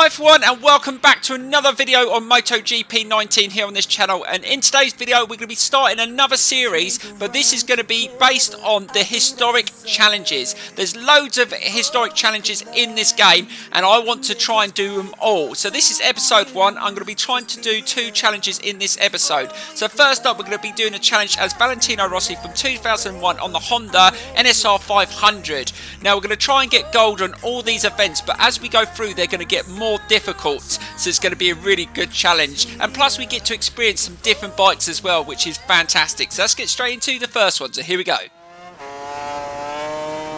Hi everyone, and welcome back to another video on MotoGP 19 here on this channel. And in today's video we're going to be starting another series, but this is going to be based on the historic challenges. There's loads of historic challenges in this game and I want to try and do them all. So this is episode 1. I'm going to be trying to do 2 challenges in this episode. So first up we're going to be doing a challenge as Valentino Rossi from 2001 on the Honda NSR 500. Now we're going to try and get gold on all these events, but as we go through they're going to get more difficult, so it's going to be a really good challenge, and plus we get to experience some different bikes as well, which is fantastic. So let's get straight into the first one. So here we go.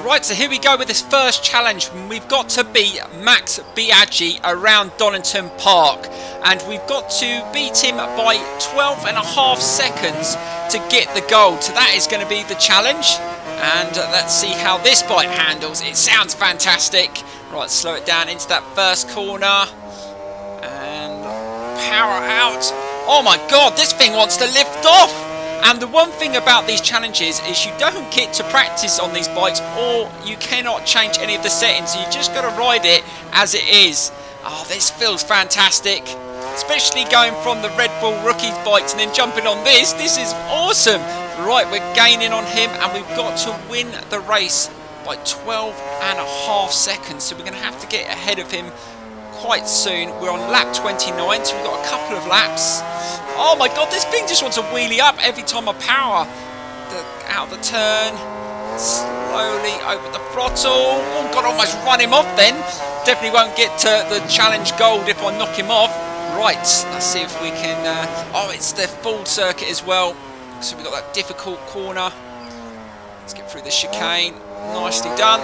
Right, so here we go with this first challenge. We've got to beat Max Biaggi around Donington Park, and we've got to beat him by 12.5 seconds to get the gold. So that is going to be the challenge, and let's see how this bike handles. It sounds fantastic. Right, slow it down into that first corner and power out. Oh my god, this thing wants to lift off. And the one thing about these challenges is you don't get to practice on these bikes, or you cannot change any of the settings. You just got to ride it as it is. Oh, this feels fantastic, especially going from the Red Bull Rookies bikes and then jumping on this. This is awesome. Right, we're gaining on him and we've got to win the race by 12.5 seconds, so we're going to have to get ahead of him quite soon. We're on lap 29, so we've got a couple of laps. Oh my god, this thing just wants to wheelie up every time I power out the turn. Slowly over the throttle. Oh god, almost run him off then. Definitely won't get to the challenge gold if I knock him off. Right, let's see if we can... oh, it's the full circuit as well, so we've got that difficult corner. Let's get through the chicane. Nicely done.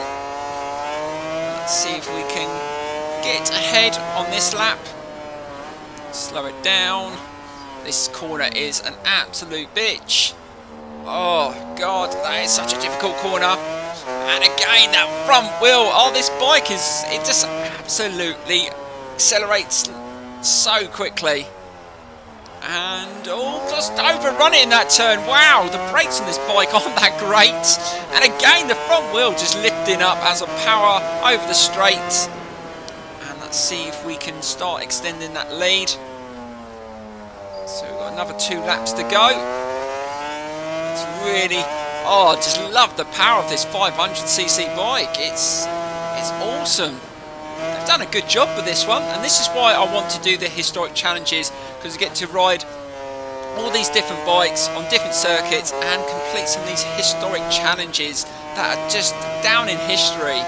Let's see if we can get ahead on this lap. Slow it down. This corner is an absolute bitch. Oh god, that is such a difficult corner. And again, that front wheel. Oh, this bike it just absolutely accelerates so quickly. And oh, just overrun it in that turn. Wow, the brakes on this bike aren't that great. And again, the front wheel just lifting up as I power over the straight. And let's see if we can start extending that lead. So we've got another 2 laps to go. It's really, oh, I just love the power of this 500cc bike. It's awesome. They've done a good job with this one, and this is why I want to do the historic challenges, because you get to ride all these different bikes on different circuits and complete some of these historic challenges that are just down in history.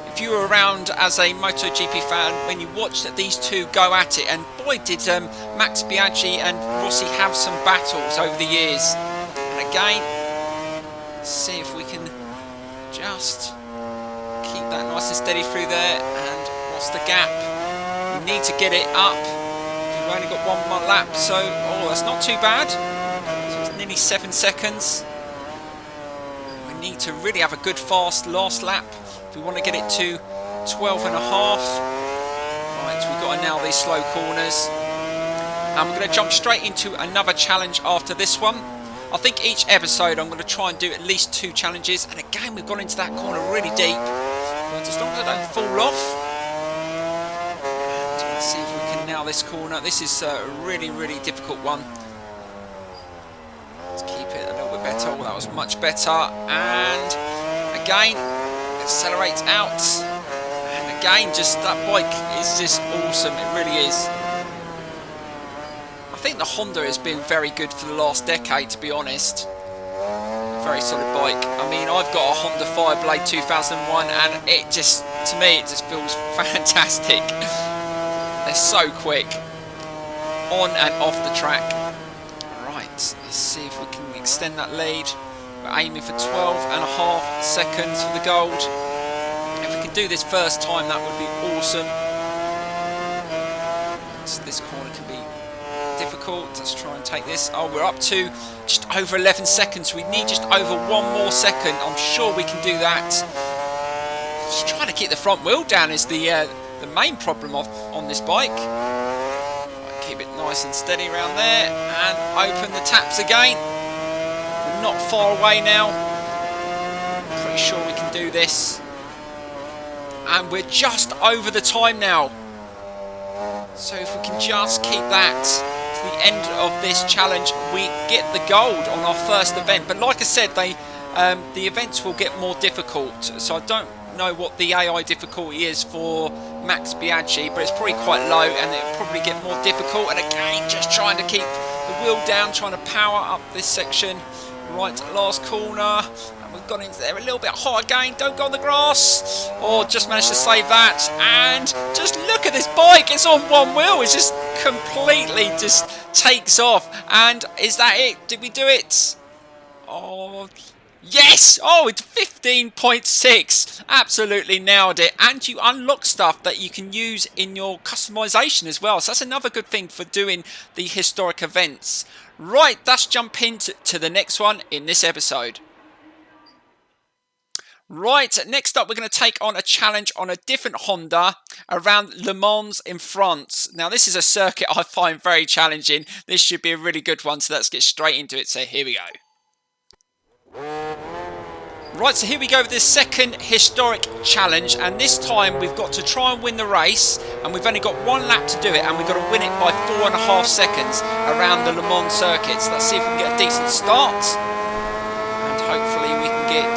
If you were around as a MotoGP fan when you watched these two go at it, and boy did Max Biaggi and Rossi have some battles over the years. And again, let's see if we can just keep that nice and steady through there. And what's the gap? We need to get it up. We've only got 1 more lap, so oh, that's not too bad. So it's nearly 7 seconds. We need to really have a good fast last lap if we want to get it to 12.5. Right, we've got to nail these slow corners. And we're going to jump straight into another challenge after this one. I think each episode I'm going to try and do at least 2 challenges. And again, we've gone into that corner really deep. But as long as I don't fall off. And let's see if we can nail this corner. This is a really, really difficult one. Let's keep it a little bit better. Oh, that was much better. And again, accelerate out. And again, just that bike is just awesome. It really is. I think the Honda has been very good for the last decade, to be honest. Very solid bike. I mean, I've got a Honda Fireblade 2001 and it just, to me, it just feels fantastic. They're so quick on and off the track. Right, let's see if we can extend that lead. We're aiming for 12.5 seconds for the gold. If we can do this first time, that would be awesome. This corner can be difficult. Let's try and take this. Oh, we're up to just over 11 seconds. We need just over 1 more second. I'm sure we can do that. Just trying to keep the front wheel down is the main problem on this bike. Right, keep it nice and steady around there and open the taps again. We're not far away now. Pretty sure we can do this. And we're just over the time now. So if we can just keep that to the end of this challenge, we get the gold on our first event. But like I said, the events will get more difficult. So I don't know what the AI difficulty is for Max Biaggi, but it's probably quite low, and it'll probably get more difficult. And again, just trying to keep the wheel down, trying to power up this section. Right, last corner. We've gone into there a little bit hot again. Don't go on the grass. Oh, just managed to save that. And just look at this bike. It's on one wheel. It just completely just takes off. And is that it? Did we do it? Oh, yes. Oh, it's 15.6. Absolutely nailed it. And you unlock stuff that you can use in your customization as well. So that's another good thing for doing the historic events. Right, let's jump into the next one in this episode. Right, next up we're going to take on a challenge on a different Honda around Le Mans in France. Now this is a circuit I find very challenging. This should be a really good one, so let's get straight into it. So here we go. Right, so here we go with this second historic challenge, and this time we've got to try and win the race, and we've only got one lap to do it, and we've got to win it by 4.5 seconds around the Le Mans circuits. Let's see if we can get a decent start, and hopefully we can get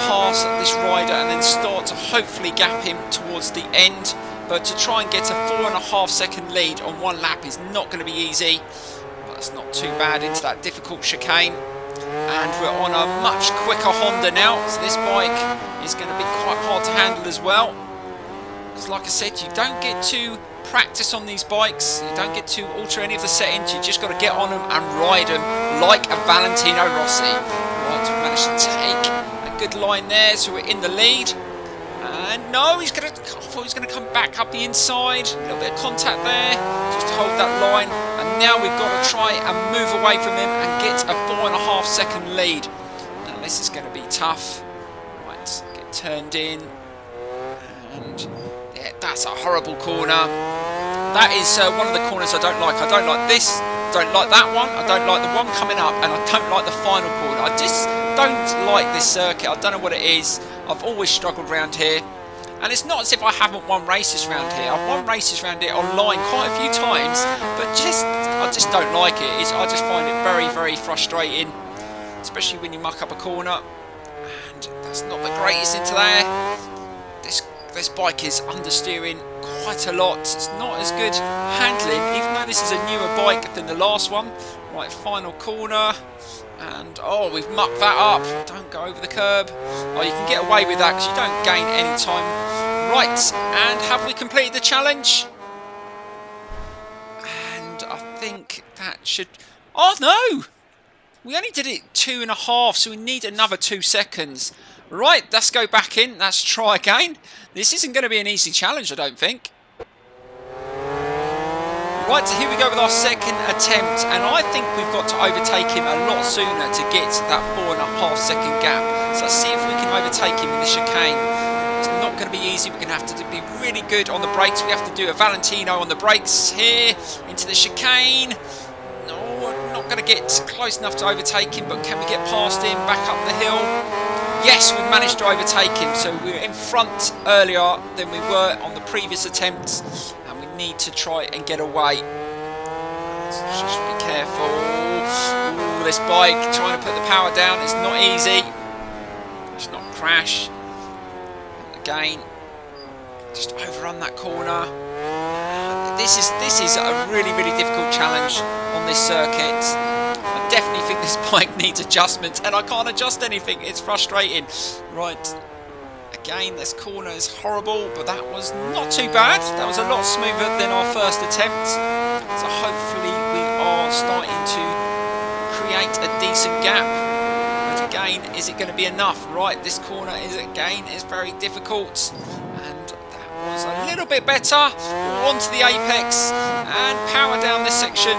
pass this rider and then start to hopefully gap him towards the end. But to try and get a 4.5 second lead on one lap is not going to be easy. But that's not too bad into that difficult chicane. And we're on a much quicker Honda now, so this bike is going to be quite hard to handle as well. Because like I said, you don't get to practice on these bikes, you don't get to alter any of the settings, you just got to get on them and ride them like a Valentino Rossi. Right, we managed to take a good line there, so we're in the lead. And no, I thought he was going to come back up the inside. A little bit of contact there, just hold that line. And now we've got to try and move away from him and get a 4.5 second lead. Now this is going to be tough. Right, get turned in. And yeah, that's a horrible corner. That is one of the corners I don't like. I don't like this, don't like that one. I don't like the one coming up, and I don't like the final corner. I just don't like this circuit. I don't know what it is. I've always struggled around here, and it's not as if I haven't won races around here. I've won races around here online quite a few times, but I just don't like it. I just find it very, very frustrating, especially when you muck up a corner. And that's not the greatest into there. This bike is understeering quite a lot. It's not as good handling, even though this is a newer bike than the last one. Right, final corner. And oh, we've mucked that up. Don't go over the curb. Oh, you can get away with that because you don't gain any time. Right, and have we completed the challenge? And I think that should... Oh no! We only did it 2.5, so we need another 2 seconds. Right, let's go back in. Let's try again. This isn't going to be an easy challenge, I don't think. Right, so here we go with our second attempt, and I think we've got to overtake him a lot sooner to get that 4.5 second gap. So let's see if we can overtake him in the chicane. It's not going to be easy. We're going to have to be really good on the brakes. We have to do a Valentino on the brakes here into the chicane. No, we're not going to get close enough to overtake him, but can we get past him, back up the hill? Yes, we've managed to overtake him, so we were in front earlier than we were on the previous attempts, and we need to try and get away. Let's just be careful. Ooh, this bike, trying to put the power down is not easy. Let's not crash. And again, just overrun that corner. This is a really, really difficult challenge on this circuit. I definitely think this bike needs adjustments, and I can't adjust anything. It's frustrating. Right, again, this corner is horrible, but that was not too bad. That was a lot smoother than our first attempt. So hopefully we are starting to create a decent gap. But again, is it going to be enough? Right, this corner is very difficult, and that was a little bit better. Onto the apex and power down this section.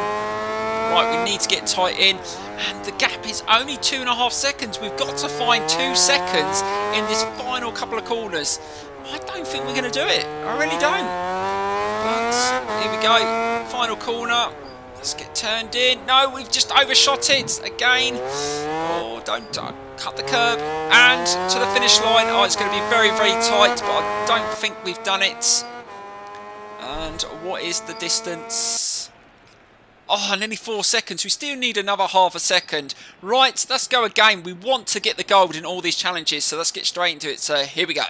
Right, we need to get tight in, and the gap is only 2.5 seconds. We've got to find 2 seconds in this final couple of corners. I don't think we're going to do it. I really don't. But here we go. Final corner. Let's get turned in. No, we've just overshot it again. Oh, don't cut the curb. And to the finish line. Oh, it's going to be very, very tight, but I don't think we've done it. And what is the distance? Oh, nearly 4 seconds. We still need another half a second. Right, let's go again. We want to get the gold in all these challenges, so let's get straight into it. So here we go.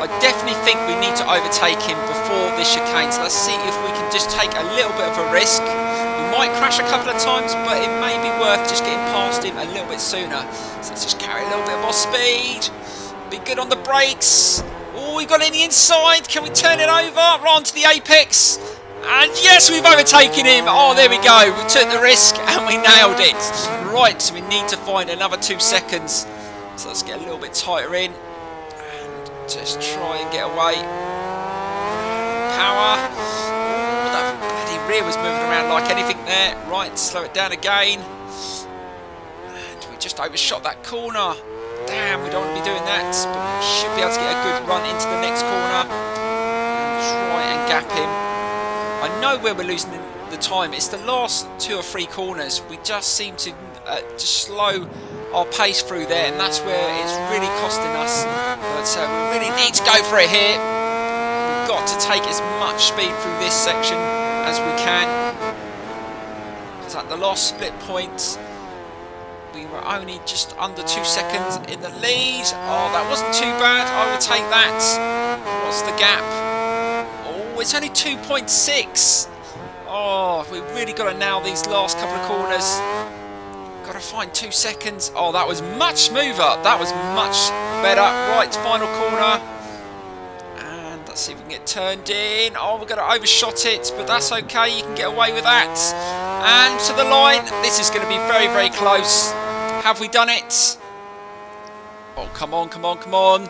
I definitely think we need to overtake him before this chicane. So let's see if we can just take a little bit of a risk. We might crash a couple of times, but it may be worth just getting past him a little bit sooner. So let's just carry a little bit more speed. Be good on the brakes. Oh, we got it in the inside. Can we turn it over? Right onto the apex. And yes, we've overtaken him. Oh, there we go. We took the risk and we nailed it. Right, so we need to find another 2 seconds. So let's get a little bit tighter in. And just try and get away. Power. Oh, that bloody rear was moving around like anything there. Right, slow it down again. And we just overshot that corner. Damn, we don't want to be doing that. But we should be able to get a good run into the next corner. And try and gap him. I know where we're losing the time. It's the last 2 or 3 corners. We just seem to just slow our pace through there, and that's where it's really costing us. But we really need to go for it here. We've got to take as much speed through this section as we can. Because at the last split point, we were only just under 2 seconds in the lead. Oh, that wasn't too bad. I would take that. What's the gap? Oh, it's only 2.6. Oh, we've really got to nail these last couple of corners. Got to find 2 seconds. Oh, that was much smoother. That was much better. Right, final corner. And let's see if we can get turned in. Oh, we're going to overshot it, but that's okay. You can get away with that. And to the line. This is going to be very, very close. Have we done it? Oh, come on, come on, come on.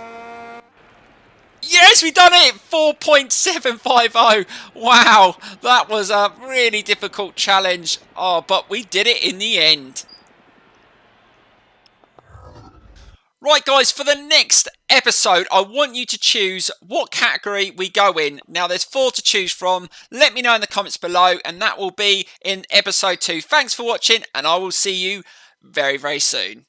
Yes, we've done it! 4.750. Wow, that was a really difficult challenge. Oh, but we did it in the end. Right, guys, for the next episode, I want you to choose what category we go in. Now, there's 4 to choose from. Let me know in the comments below, and that will be in episode 2. Thanks for watching, and I will see you very, very soon.